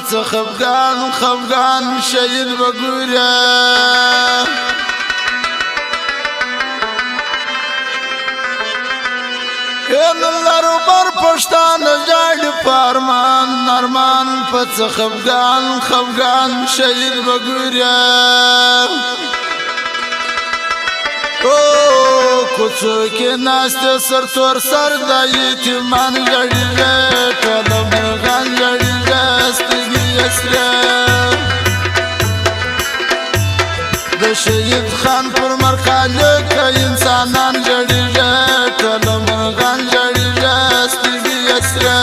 پڅ خفغان خفغان شهید وګوره لرو بر پښتان جاړي پارمان نرمان پڅ خفغان خفغان شهید وګوره او کوڅو کې ناشته سر تور سر د یتیمان جړې ټول مرغان جړې ستګي اسره د شهید خان پر مرخاله کې انسانان جړې ټول مرغان جړې ستګي اسره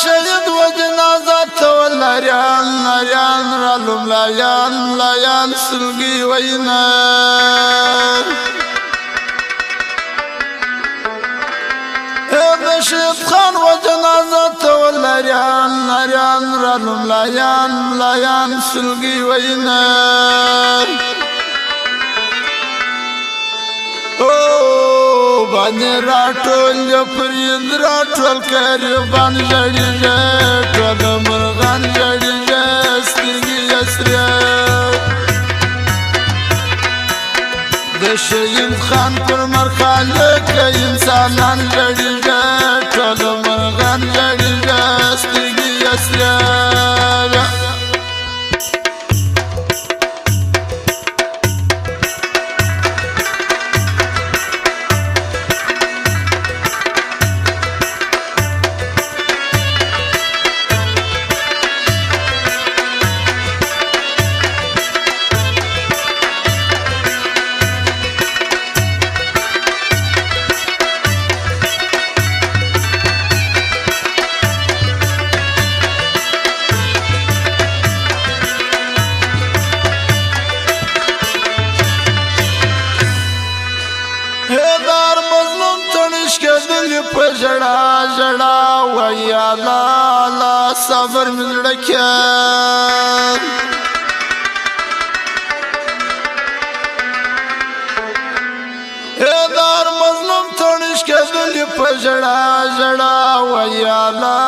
شهید و جنازه تو لریان لریان رالم لایان لایان سلگی وینا شهید خان و جنازه تو لریان لریان رالم لایان لایان سلگی وینا باندې راټول پرید راټول کاروان جړې ټول مرغان جړې سترګې اسره د شهید خان پر مرخاله کې انسانان جړې ټول مرغان جړې سترګې اسره په جړا جړا ویا لا لا صبر مزړکه هدار مظلوم تونش کېدل په جړا جړا ویا لا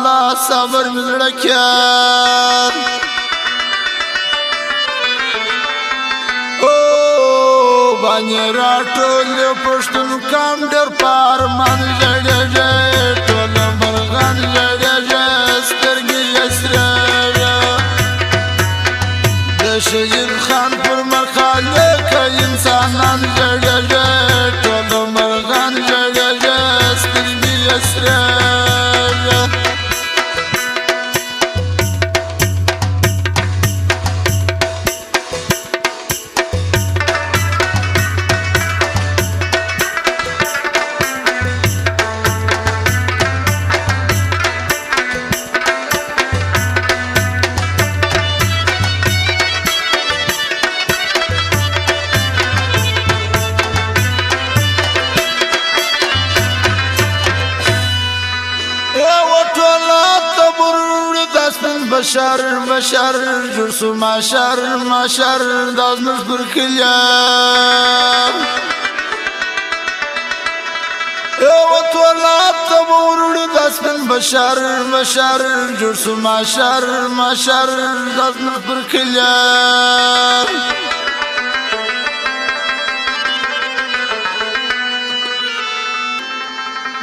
لا صبر مزړکه باندې راټول پښتون کام ډېر پارمان جړې ټول مرغان جړې سترګې اسره د شهید خان پر مرخاله کې انسانان جړې ټول مرغان جړې سترګې اسره بشر بشر جرسو ماشر ماشر داز مزبر کلیا وطولات تبورد داسپن بشر بشر جرسو ماشر ماشر داز مزبر کلیا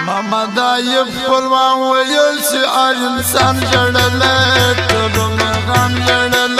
ماما دایب خپلوان ویل چې انسان جړل ته غم جړل